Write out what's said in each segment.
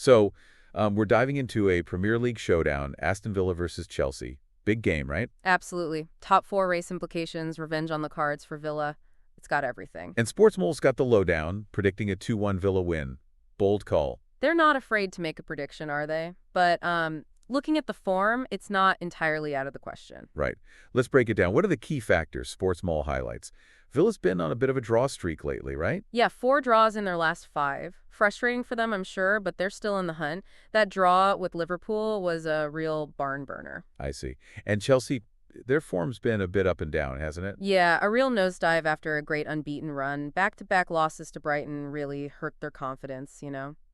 So we're diving into a Premier League showdown, Aston Villa versus Chelsea. Big game, right? Absolutely. Top four race implications, revenge on the cards for Villa. It's got everything. And Sportsmole's got the lowdown, predicting a 2-1 Villa win. Bold call. They're not afraid to make a prediction, are they? But looking at the form, it's not entirely out of the question. Right. Let's break it down. What are the key factors Sportsmole highlights? Villa's been on a bit of a draw streak lately, right? Yeah, 4 draws in their last 5. Frustrating for them, I'm sure, but they're still in the hunt. That draw with Liverpool was a real barn burner. I see. And Chelsea, their form's been a bit up and down, hasn't it? Yeah, a real nosedive after a great unbeaten run. Back-to-back losses to Brighton really hurt their confidence.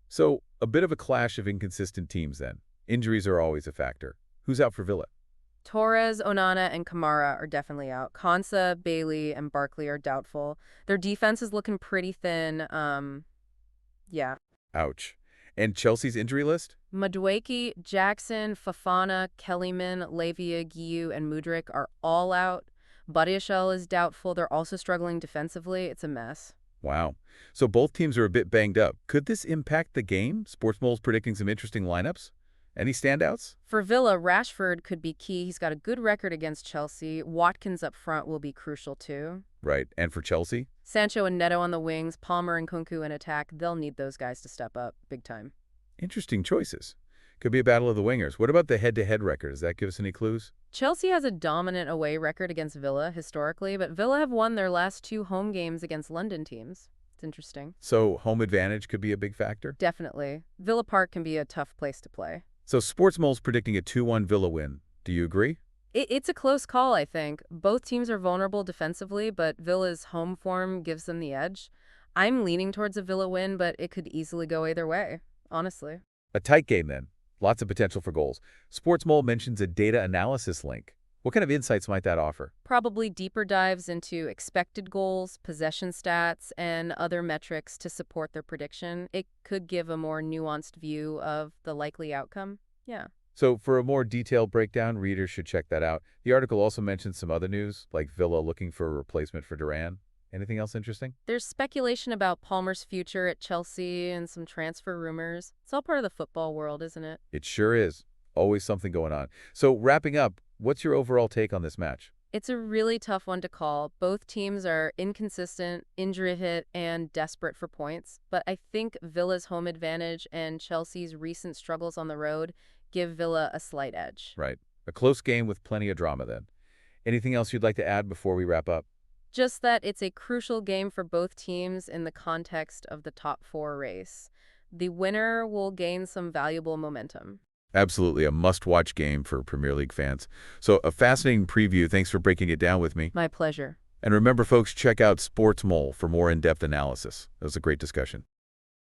So a bit of a clash of inconsistent teams then. Injuries are always a factor. Who's out for Villa? Torres, Onana, and Kamara are definitely out. Konsa, Bailey, and Barkley are doubtful. Their defense is looking pretty thin. Yeah. Ouch. And Chelsea's injury list? Madueke, Jackson, Fafana, Kellyman, Lavia, Guiu, and Mudryk are all out. Badiashile is doubtful. They're also struggling defensively. It's a mess. Wow. So both teams are a bit banged up. Could this impact the game? Sportsmole's predicting some interesting lineups. Any standouts? For Villa, Rashford could be key. He's got a good record against Chelsea. Watkins up front will be crucial too. Right. And for Chelsea? Sancho and Neto on the wings, Palmer and Kunku in attack. They'll need those guys to step up big time. Interesting choices. Could be a battle of the wingers. What about the head-to-head record? Does that give us any clues? Chelsea has a dominant away record against Villa historically, but Villa have won their last 2 home games against London teams. It's interesting. So home advantage could be a big factor? Definitely. Villa Park can be a tough place to play. So Sportsmole's predicting a 2-1 Villa win. Do you agree? It's a close call, I think. Both teams are vulnerable defensively, but Villa's home form gives them the edge. I'm leaning towards a Villa win, but it could easily go either way, honestly. A tight game then. Lots of potential for goals. Sportsmole mentions a data analysis link. What kind of insights might that offer? Probably deeper dives into expected goals, possession stats, and other metrics to support their prediction. It could give a more nuanced view of the likely outcome. Yeah. So for a more detailed breakdown, readers should check that out. The article also mentions some other news, like Villa looking for a replacement for Duran. Anything else interesting? There's speculation about Palmer's future at Chelsea and some transfer rumors. It's all part of the football world, isn't it? It sure is. Always something going on. So wrapping up, what's your overall take on this match? It's a really tough one to call. Both teams are inconsistent, injury hit, and desperate for points. But I think Villa's home advantage and Chelsea's recent struggles on the road give Villa a slight edge. Right. A close game with plenty of drama then. Anything else you'd like to add before we wrap up? Just that it's a crucial game for both teams in the context of the top 4 race. The winner will gain some valuable momentum. Absolutely a must-watch game for Premier League fans. So a fascinating preview. Thanks for breaking it down with me. My pleasure. And remember, folks, check out Sportsmole for more in-depth analysis. That was a great discussion.